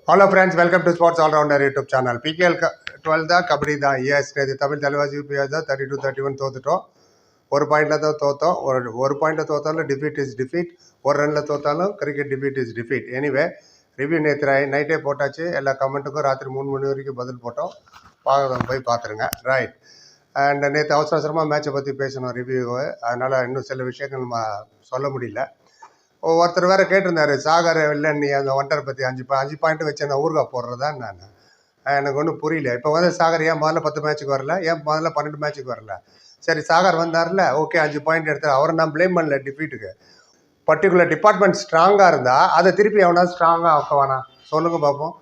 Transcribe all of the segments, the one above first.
Hello friends, welcome to Sports All Rounder YouTube channel. PKL 12 தான் கபடி தான். S இது Tamil தலைவாசி UPS தான் 32-31 தோத்துட்டோம். ஒரு பாயிண்டில் தான் தோத்தோம். ஒரு பாயிண்டில் தோத்தாலும் டிஃபீட் இஸ் டிஃபீட், ஒரு ரனில் தோத்தாலும் cricket defeat is defeat. Anyway review நேற்று நைட்டே போட்டாச்சு. எல்லா கமெண்ட்டுக்கும் ராத்திரி 3 மணி வரைக்கும் பதில் போட்டோம். போய் பார்த்துருங்க. ரைட். அண்ட் நேற்று அவசரமாக மேட்சை பற்றி பேசணும் ரிவ்யூவை, அதனால் இன்னும் சில விஷயங்கள் சொல்ல முடியல. ஒருத்தர் வேறு கேட்டிருந்தாரு, சாகர் இல்லை நீ அந்த ஒன்டரை பற்றி 5 பாயிண்ட் வச்சு அந்த ஊர்கா போடுறதான். நான் எனக்கு ஒன்றும் புரியல. இப்போ வந்து சாகர் ஏன் முதல்ல 10 மேட்ச்சுக்கு வரல, ஏன் முதல்ல 12 மேட்ச்சுக்கு வரல? சரி, சாகர் வந்தார்ல, ஓகே 5 பாயிண்ட் எடுத்து அவரை நான் ப்ளேம் பண்ணல டிஃபீட்டுக்கு. பர்டிகுலர் டிபார்ட்மெண்ட் ஸ்ட்ராங்காக இருந்தால் அதை திருப்பி எவனா ஸ்ட்ராங்காக ஆக்கவானா சொல்லுங்கள் பார்ப்போம்.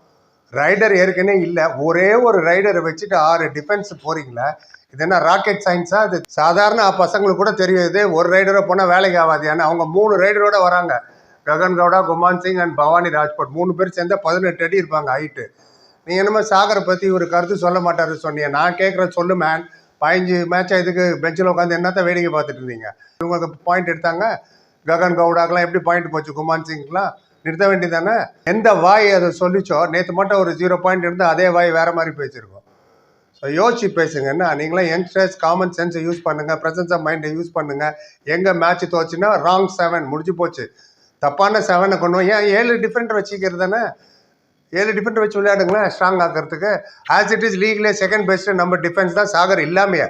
ரைடர் ஏற்கனவே இல்லை, ஒரே ஒரு ரைடரை வச்சுட்டு 6 டிஃபென்ஸ் போகிறீங்களா? இது என்ன ராக்கெட் சயின்ஸா? அது சாதாரண பசங்களுக்கு கூட தெரியுது. ஒரு ரைடரை போனால் வேலைக்கு ஆகாது. ஏன்னா அவங்க 3 ரைடரோட வராங்க. ககன் கவுடா, குமான் சிங் அண்ட் பவானி ராஜ்பட் 3 பேர் சேர்ந்தா 18 அடி இருப்பாங்க ஹைட்டு. நீ என்னமோ சாகரை பற்றி ஒரு கருத்து சொல்ல மாட்டாரு சொன்னீங்க. நான் கேட்குறேன், சொல்லு மேன். 15 மேட்சா இதுக்கு பெஞ்சில் உட்காந்து என்னத்தான் வேடிக்கை பார்த்துட்டு இருந்தீங்க? இவங்களுக்கு பாயிண்ட் எடுத்தாங்க. ககன் கவுடாக்கெலாம் எப்படி பாயிண்ட் போச்சு? குமான் சிங்லாம் நிறுத்த வேண்டியதானே? எந்த வாய் அதை சொல்லிச்சோ, நேற்று மட்டும் ஒரு 0 பாயிண்ட் இருந்தால் அதே வாய் வேற மாதிரி பேசியிருக்கோம். ஸோ யோசிச்சு பேசுங்கன்னா, நீங்களாம் யங்ஸ்டர்ஸ் காமன் சென்ஸை யூஸ் பண்ணுங்கள், ப்ரெசன்ஸ் ஆஃப் மைண்டை யூஸ் பண்ணுங்கள். எங்கே மேட்ச் தோச்சுன்னா ராங் 7 முடிஞ்சு போச்சு. தப்பான 7 கொண்டு போய் ஏன் 7 டிஃபரெண்ட் வச்சுக்கிறது தானே? 7 டிஃபரெண்ட் வச்சு விளையாடுங்களேன் ஸ்ட்ராங் ஆக்கிறதுக்கு. ஆஸ் இட் இஸ் லீக்லேயே செகண்ட் பெஸ்ட்டு நம்ம டிஃபென்ஸ் தான். சாகர் இல்லாமையே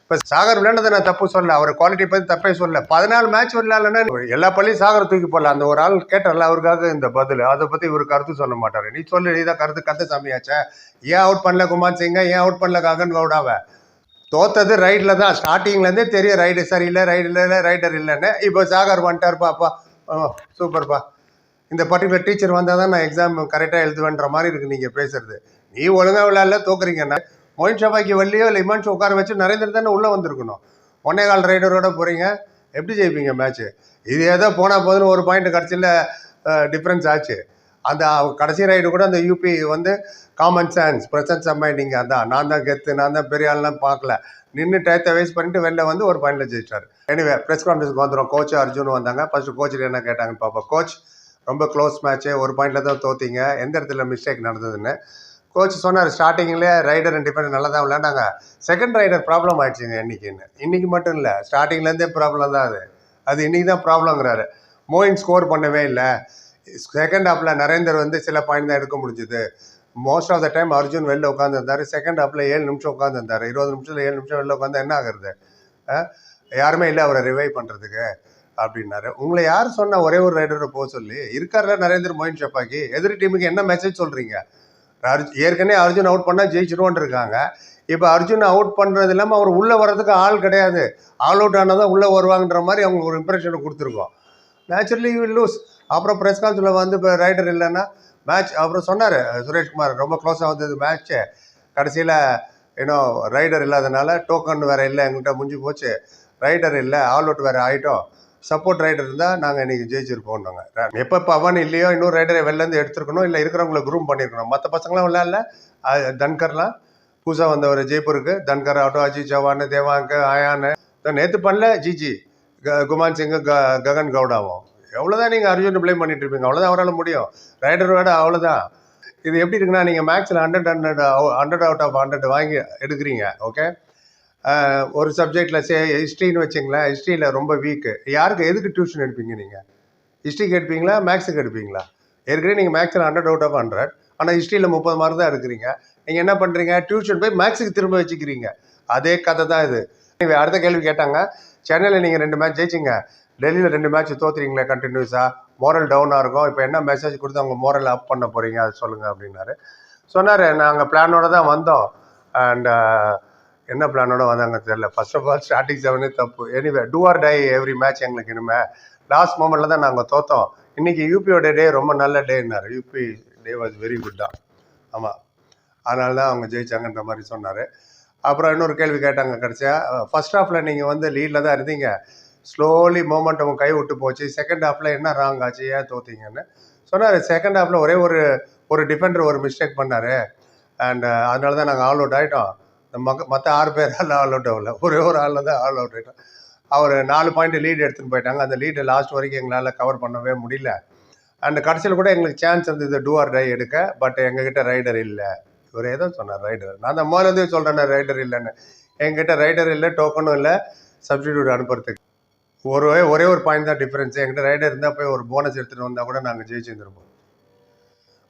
இப்போ சாகர் விளையாண்டதை நான் தப்பு சொல்ல, அவர் குவாலிட்டி பற்றி தப்பே சொல்ல. 14 மேட்ச் விளையாடலன்னா எல்லா பள்ளியும் சாகர் தூக்கி போடல. அந்த ஒரு ஆள் கேட்டார்ல, அவருக்காக இந்த பதில். அதை பற்றி இவர் கருத்து சொல்ல மாட்டார். நீ சொல்லு, நீ தான் கருத்து கத்த சாமியாச்சே. ஏன் அவுட் பண்ணல குமார் சிங்கை? ஏன் அவுட் பண்ணல ககன் கவுடாவை? தோத்தது ரைடில் தான். ஸ்டார்டிங்லேருந்தே தெரியும் ரைடு சரியில்லை, ரைடர் இல்லைன்னு. இப்போ சாகர் வந்துட்டார்ப்பா. சூப்பர்ப்பா. இந்த பர்டிகுலர் டீச்சர் வந்தால் தான் நான் எக்ஸாம் கரெக்டாக எழுதுவேன்ற மாதிரி இருக்குது நீங்கள் பேசுறது. நீ ஒழுங்காக விளையாடல, தோக்குறீங்கன்னா மொயின் ஷபாக்கி வள்ளியோ இல்லை இமான்ஷோ உட்கார வச்சு நரேந்திர தானே உள்ளே வந்திருக்கணும். 1.25 ரைடரோட போகிறீங்க, எப்படி ஜெயிப்பீங்க மேட்ச்சு? இது ஏதோ போனால் போதுன்னு ஒரு பாயிண்ட் கடைசியில் டிஃப்ரென்ஸ் ஆச்சு. அந்த கடைசி ரைடு கூட அந்த யூபி வந்து common sense, presence of mind. நீங்கள் அதான் நான் தான் கெத்து, நான் தான் பெரிய ஆள்லாம் பார்க்கல, நின்று டயத்தை வேஸ்ட் பண்ணிட்டு வெளில வந்து ஒரு பாயிண்டில் ஜெயிச்சார். எனிவே ப்ரெஸ் கான்ஃபரன்ஸ்க்கு வந்துடும். கோச் அர்ஜுன் வந்தாங்க. ஃபஸ்ட்டு கோச்சில் என்ன கேட்டாங்கன்னு பார்ப்போம். கோச், ரொம்ப க்ளோஸ் மேட்ச்சு, ஒரு பாயிண்டில் தான் தோற்றிங்க, எந்த இடத்துல மிஸ்டேக் நடந்ததுன்னு கோச் சொன்னார். ஸ்டார்டிங்லேயே ரைடர் அண்ட் டிஃபெண்டர் நல்லா தான் விளையாண்டாங்க. செகண்ட் ரைடர் ப்ராப்ளம் ஆயிடுச்சுங்க இன்னைக்கு மட்டும் இல்லை, ஸ்டார்டிங்லேருந்தே ப்ராப்ளம் தான் அது இன்னைக்கு தான் ப்ராப்ளங்கிறாரு. மோயின் ஸ்கோர் பண்ணவே இல்லை. செகண்ட் ஹாஃபில் நரேந்தர் வந்து சில பாயிண்ட் தான் எடுக்க முடிஞ்சுது. Most of the time Arjun வெளில உட்காந்துருந்தார். செகண்ட் ஹாஃபில் 7 நிமிஷம் உட்காந்துருந்தார். 20 நிமிஷத்தில் 7 நிமிஷம் வெளில உட்காந்து என்ன ஆகுறது? யாருமே இல்லை அவரை ரிவைவ் பண்ணுறதுக்கு அப்படின்னாரு. உங்களை யார் சொன்னால் ஒரே ஒரு ரைடரை போக சொல்லி? இருக்கார்ல நரேந்தர், மொயின் ஷபாக்கி. எதிர் டீமுக்கு என்ன மெசேஜ் சொல்கிறீங்க? ஏற்கனவே அர்ஜுன் அவுட் பண்ணால் ஜெயிச்சிருவோன்னு இருக்காங்க. இப்போ அர்ஜுன் அவுட் பண்ணுறது இல்லாமல் அவர் உள்ளே வர்றதுக்கு ஆள் கிடையாது. ஆல் அவுட் ஆனால் தான் உள்ளே வருவாங்கன்ற மாதிரி அவங்க ஒரு இம்ப்ரெஷனை கொடுத்துருக்கோம். Naturally you will lose. அப்புறம் ப்ரெஸ் கான்ஃபரன்ஸில் வந்து இப்போ ரைடர் இல்லைன்னா மேட்ச் அப்புறம் சொன்னார் சுரேஷ்குமார், ரொம்ப க்ளோஸாக வந்தது மேட்ச்சு. கடைசியில் இன்னும் ரைடர் இல்லாதனால டோக்கன் வேறு இல்லை, எங்கிட்ட முடிஞ்சு போச்சு. ரைடர் இல்லை, ஆல் அவுட் வேறு ஆகிட்டோம். சப்போர்ட் ரைடர் இருந்தால் நாங்கள் இன்றைக்கி ஜெயிச்சிருப்போம்னாங்க. எப்போ அவன் இல்லையோ இன்னொரு ரைடரை வெளிலேருந்து எடுத்துருக்கணும், இல்லை இருக்கிறவங்கள குரூம் பண்ணியிருக்கணும். மற்ற பசங்களாம் விளையாடல. தன்கர்லாம் புதுசாக வந்தவர் ஜெய்ப்பூருக்கு. தன்கர் ஆகட்டும், அஜித் சவான், தேவாங்க, ஆயான் நேற்று பண்ணல. ஜிஜி, குமான் சிங்கு, ககன் கவுடாவும். எவ்வளோதான் நீங்கள் அர்ஜுன் ப்ளேம் பண்ணிட்டு இருப்பீங்க? அவ்வளோதான் அவரால் முடியும். ரைடரோட அவ்வளோதான். இது எப்படி இருக்குன்னா, நீங்கள் மேக்ஸில் 100 அவுட் ஆஃப் 100 வாங்கி எடுக்கிறீங்க. ஓகே, ஒரு சப்ஜெக்டில் ஹிஸ்ட்ரின்னு வச்சிங்களேன், ஹிஸ்ட்ரியில் ரொம்ப வீக்கு. யாருக்கு எதுக்கு டியூஷன் எடுப்பீங்க? நீங்கள் ஹிஸ்ட்ரிக்கு எடுப்பீங்களா, மேக்ஸுக்கு எடுப்பீங்களா? ஏற்கனவே நீங்கள் மேக்ஸில் 100 அவுட் ஆஃப் 100, ஆனால் ஹிஸ்ட்ரியில் 30 மார்க் தான் எடுக்கிறீங்க. நீங்கள் என்ன பண்ணுறீங்க? டியூஷன் போய் மேக்ஸுக்கு திரும்ப வச்சுக்கிறீங்க. அதே கதை தான் இது. அடுத்த கேள்வி கேட்டாங்க, சென்னையில் நீங்கள் 2 மேட்ச் ஜெயிச்சிங்க, டெல்லியில் 2 மேட்ச் தோற்றுறீங்களே கண்டினியூஸாக, மோரல் டவுனாக இருக்கும். இப்போ என்ன மெசேஜ் கொடுத்து அவங்க மோரல் அப் பண்ண போகிறீங்க, அது சொல்லுங்கள் அப்படின்னாரு. சொன்னார், நாங்கள் பிளானோட தான் வந்தோம். அண்ட் என்ன பிளானோட வந்தாங்க தெரியல. ஃபர்ஸ்ட் ஆஃப் ஆல் ஸ்டார்டிங் 7 தப்பு. Anyway two or tie every match. எங்களுக்கு இனிமேல் லாஸ்ட் மோமெண்ட்டில் தான் நாங்கள் தோற்றோம். இன்றைக்கி யூபியோட டே ரொம்ப நல்ல டேன்னாரு. யூபி டே வாஸ் வெரி குட்டா. ஆமாம், அதனால தான் அவங்க ஜெயிச்சாங்கன்ற மாதிரி சொன்னார். அப்புறம் இன்னொரு கேள்வி கேட்டாங்க கடைசியாக, ஃபர்ஸ்ட் ஹாஃபில் நீங்கள் வந்து லீடில் தான் இருந்தீங்க, ஸ்லோலி மோமெண்டம் கை விட்டு போச்சு, செகண்ட் ஹாஃபில் என்ன ராங் ஆச்சு, ஏன் தோற்றிங்கன்னு சொன்னார். செகண்ட் ஹாஃபில் ஒரே ஒரு டிஃபெண்டர் ஒரு மிஸ்டேக் பண்ணார். அண்ட் அதனால தான் நாங்கள் ஆல் அவுட் ஆகிட்டோம். மற்ற 6 பேரால் ஆல் அவுட் ஆகல, ஒரே ஒரு ஆளில் தான் ஆல் அவுட் ஆகிட்டோம். அவர் 4 பாயிண்ட் லீடு எடுத்துகிட்டு போயிட்டாங்க. அந்த லீடை லாஸ்ட் வரைக்கும் எங்களால் கவர் பண்ணவே முடியல. அண்ட் கடைசியில் கூட எங்களுக்கு சான்ஸ் இருந்தது டூ ஆர் டை எடுக்க. பட் எங்ககிட்ட ரைடர் இல்லை. இவர் ஏதோ சொன்னார் ரைடர். நான் தான் முதலேருந்தே சொல்கிறேன் ரைடர் இல்லைன்னு. எங்ககிட்ட ரைடர் இல்லை, டோக்கனும் இல்லை சப்ஸ்டிடியூட் அனுப்புறதுக்கு. ஒரே ஒரு பாயிண்ட் தான் டிஃப்ரென்ஸ். என்கிட்ட ரைடர் இருந்தால் போய் ஒரு போனஸ் எடுத்துகிட்டு வந்தால் கூட நாங்கள் ஜெயிச்சுருந்துருப்போம்.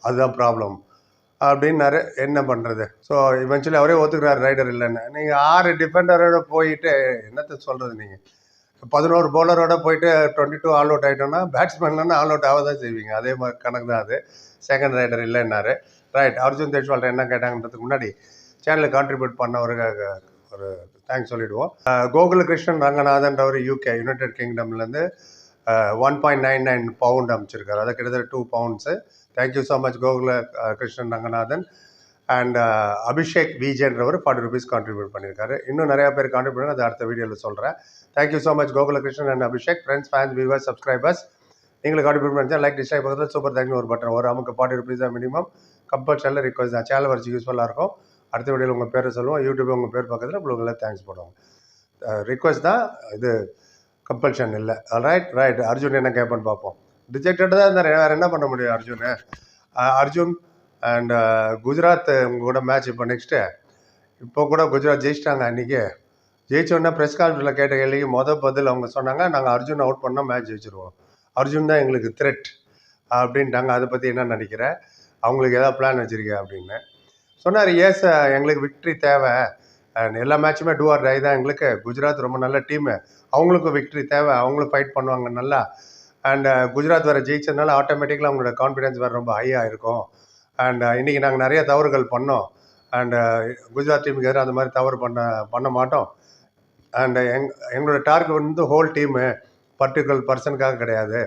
அதுதான் ப்ராப்ளம் அப்படின்னாரு. என்ன பண்ணுறது? ஸோ இவென்ச்சுவலி அவரே ஒத்துக்கிறாரு ரைடர் இல்லைன்னு. நீங்கள் 6 டிஃபெண்டரோட போயிட்டு என்னத்தை சொல்கிறது? நீங்கள் 11 பவுலரோட போயிட்டு 22 ஆல் அவுட் ஆகிட்டோன்னா பேட்ஸ்மேன்லாம் ஆல் அவுட் ஆக தான் செய்வீங்க. அதே மாதிரி கணக்கு தான் அது. செகண்ட் ரைடர் இல்லைன்னாரு. ரைட். அர்ஜுன் தேஜ்வால்ட்ட என்ன கேட்டாங்கன்றதுக்கு முன்னாடி சேனலுக்கு கான்ட்ரிபியூட் பண்ணவருக்கு ஒரு தேங்க்ஸ் சொல்லிவிடுவோம். கோகுலகிருஷ்ணன் ரங்கநாதன்றவர் யூகே யுனைடெட் கிங்டம்லேருந்து 1.99 பவுண்ட் அமைச்சிருக்காரு. அதை கிட்டத்தட்ட 2 pounds. Thank you so much Gokula Krishnan Ranganathan. And Abhishek விஜேன்றவர் 40 ருபீஸ் கான்ட்ரிபியூட் பண்ணியிருக்காரு. இன்னும் நிறையா பேர் கான்ட்ரிபியூட் பண்ணி அதை அடுத்த வீடியோவில் சொல்கிறேன். Thank you so much Gokulakrishnan and Abhishek. Friends, fans, viewers, subscribers, நீங்களும் கான்ட்ரிபியூட் பண்ணிச்சா லைக், டிஸ்லைக் பக்கத்தில் சூப்பர் தேங்க்னு ஒரு பட்டன் வரும். நமக்கு 40 ருபீஸ் தான் மினிமம். கம்பல்சரியில் ரிக்வஸ்ட் தான். சேனல் வச்சு யூஸ்ஃபுல்லாக இருக்கும். அடுத்த வீடியோவில் உங்கள் பேரை சொல்லுவோம். யூடியூப் உங்கள் பேர் பக்கத்தில் உங்களை தேங்க்ஸ் போடுவாங்க. ரிக்வஸ்ட் தான், இது கம்பல்ஷன் இல்லை. ரைட். அர்ஜுன் என்ன கேட்பேன்னு பார்ப்போம். ரிஜெக்டட் தான் இருந்தார். வேறு என்ன பண்ண முடியும் அர்ஜுன் அண்ட் குஜராத் உங்க கூட மேட்ச். இப்போ நெக்ஸ்ட்டு இப்போ கூட குஜராத் ஜெயிச்சிட்டாங்க. அன்றைக்கி ஜெயிச்சோன்னா ப்ரெஸ் கான்ஃபரன்ஸில் கேட்ட கேள்விக்கு பதில் அவங்க சொன்னாங்க, நாங்கள் அர்ஜுன் அவுட் பண்ணால் மேட்ச் ஜெயிச்சிருவோம். அர்ஜுன் தான் எங்களுக்கு த்ரெட் அப்படின்ட்டாங்க. அதை பற்றி என்ன நினைக்கிறேன்? அவங்களுக்கு ஏதாவது பிளான் வச்சுருக்கேன் அப்படின்னு சொன்னார். எஸ், எங்களுக்கு விக்ட்ரி தேவை. அண்ட் எல்லா மேட்சுமே டூ ஆர் டை தான் எங்களுக்கு. குஜராத் ரொம்ப நல்ல டீமு, அவங்களுக்கும் விக்ட்ரி தேவை. அவங்களும் ஃபைட் பண்ணுவாங்க நல்லா. அண்ட் குஜராத் வேறு ஜெயிச்சதுனால ஆட்டோமேட்டிக்கலாக அவங்களோட கான்ஃபிடென்ஸ் வேறு ரொம்ப ஹையாக இருக்கும். அண்ட் இன்றைக்கி நாங்கள் நிறைய தவறுகள் பண்ணோம். அண்டு குஜராத் டீமுக்கு எதிராக அந்த மாதிரி தவறு பண்ண மாட்டோம். அண்டு எங்களோட டார்கெட் வந்து ஹோல் டீமு, பர்டிகுலர் பர்சனுக்காக கிடையாது.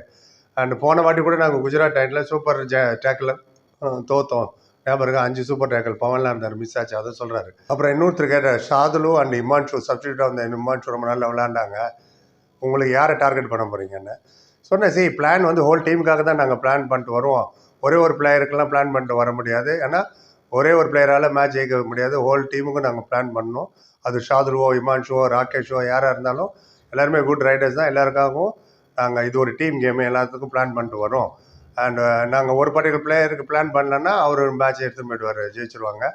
அண்டு போன வாட்டி கூட நாங்கள் குஜராத் டைட்டில் சூப்பர் டேக்கில் தோற்றோம். ஞாபகம் 5 சூப்பர் டேக்கிள் பவன்லாம் இருந்தார், மிஸ் ஆச்சு. அதை சொல்கிறாரு. அப்புறம் இன்னொருத்தர் கேட்ட ஷாதுலு அண்ட் இமான்ஷு சப்ஸ்டியூட்டாக வந்த இமான்ஷு ரொம்ப நல்லா விளையாண்டாங்க. உங்களுக்கு யாரை டார்கெட் பண்ண போகிறீங்கன்னு சொன்னேன். சரி, பிளான் வந்து ஹோல் டீமுக்காக தான் நாங்கள் பிளான் பண்ணிட்டு வருவோம். ஒரே ஒரு பிளேயருக்கெல்லாம் பிளான் பண்ணிட்டு வர முடியாது. ஏன்னா ஒரே ஒரு பிளேயரால் மேட்ச் ஜெயிக்க முடியாது. ஹோல் டீமுக்கும் நாங்கள் பிளான் பண்ணோம். அது ஷாதுலுவோ, இமான்ஷுவோ, ராகேஷோ யாராக இருந்தாலும் எல்லாருமே குட் ரைடர்ஸ் தான். எல்லாருக்காகவும் நாங்கள் இது ஒரு டீம் கேமு, எல்லாத்துக்கும் பிளான் பண்ணிட்டு வரோம். அண்ட் நாங்கள் ஒரு பர்டிகுலர் பிளேயருக்கு பிளான் பண்ணலன்னா அவர் ஒரு மேட்ச் எடுத்துன்னு போய்டுவார், ஜெயிச்சிருவாங்க.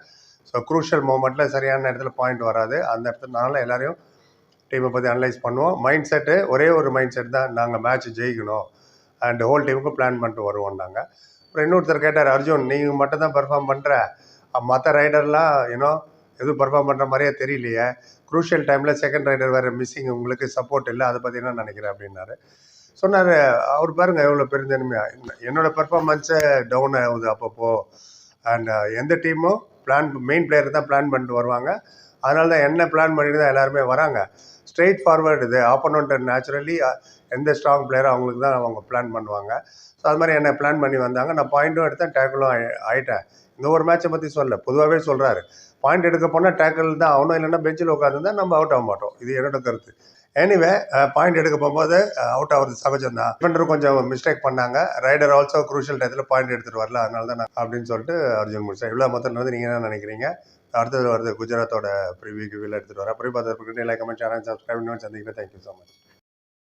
ஸோ க்ரூஷியல் மூமெண்ட்டில் சரியான இடத்துல பாயிண்ட் வராது. அந்த இடத்துனால எல்லாரையும் டீமை பற்றி அனலைஸ் பண்ணுவோம். மைண்ட் செட்டு ஒரே ஒரு மைண்ட் செட் தான், நாங்கள் மேட்ச் ஜெயிக்கணும் அண்ட் ஹோல் டீமுக்கும் பிளான் பண்ணிட்டு வருவோம் நாங்கள். அப்புறம் இன்னொருத்தர் கேட்டார், அர்ஜுன் நீங்கள் மட்டும் தான் பெர்ஃபார்ம் பண்ணுற, மற்ற ரைடர்லாம் எதுவும் பெர்ஃபார்ம் பண்ணுற மாதிரியே தெரியலையே, க்ரூஷியல் டைமில் செகண்ட் ரைடர் வேறு மிஸ்ஸிங், உங்களுக்கு சப்போர்ட் இல்லை, அதை பற்றி என்ன நினைக்கிறேன் அப்படின்னாரு. சொன்னார். அவர் பாருங்கள் எவ்வளோ பெருந்தன்மையாக. என்னோடய பெர்ஃபார்மன்ஸை டவுன் ஆகுது அப்பப்போ. அண்ட் எந்த டீமும் மெயின் பிளேயர் தான் பிளான் பண்ணிட்டு வருவாங்க. அதனால தான் என்ன பிளான் பண்ணிட்டு தான் எல்லாருமே வராங்க. ஸ்ட்ரெயிட் ஃபார்வர்டு இது. ஆப்போனண்ட் நேச்சுரலி எந்த ஸ்ட்ராங் பிளேயரோ அவங்களுக்கு தான் அவங்க பிளான் பண்ணுவாங்க. ஸோ அது மாதிரி என்ன பிளான் பண்ணி வந்தாங்க. நான் பாயிண்ட்டும் எடுத்தேன், டேக்கிளும் ஆகிட்டேன். இந்த ஒரு மேட்சை பற்றி சொல்ல பொதுவாகவே சொல்கிறாரு. பாயிண்ட் எடுக்க போனால் டேக்கிள் தான் ஆகணும், இல்லைன்னா பெஞ்சில் உட்காந்துருந்தால் நம்ம அவுட் ஆக மாட்டோம். இது என்னோட கருத்து. எனிவே பாயிண்ட் எடுக்க போகும்போது அவுட் ஆகிறது சகஜம் தான். டிஃபெண்டர் கொஞ்சம் மிஸ்டேக் பண்ணாங்க. ரைடர் ஆல்சோ க்ரூஷியல் டயத்தில் பாயிண்ட் எடுத்துகிட்டு வரல, அதனால தான் நான் அப்படின்னு சொல்லிட்டு அர்ஜுன் முடிச்சேன். இவ்வளோ மொத்தம் வந்து நீங்கள் என்ன நினைக்கிறீங்க? அடுத்தது வருது குஜராத்தோட ப்ரிவியூ எடுத்துகிட்டு வரேன். ப்ரிவியூ பார்த்து லைக், கமெண்ட், சேனல், சப்ஸ்கிரைப். சந்திக்கிறேன். Thank you so much.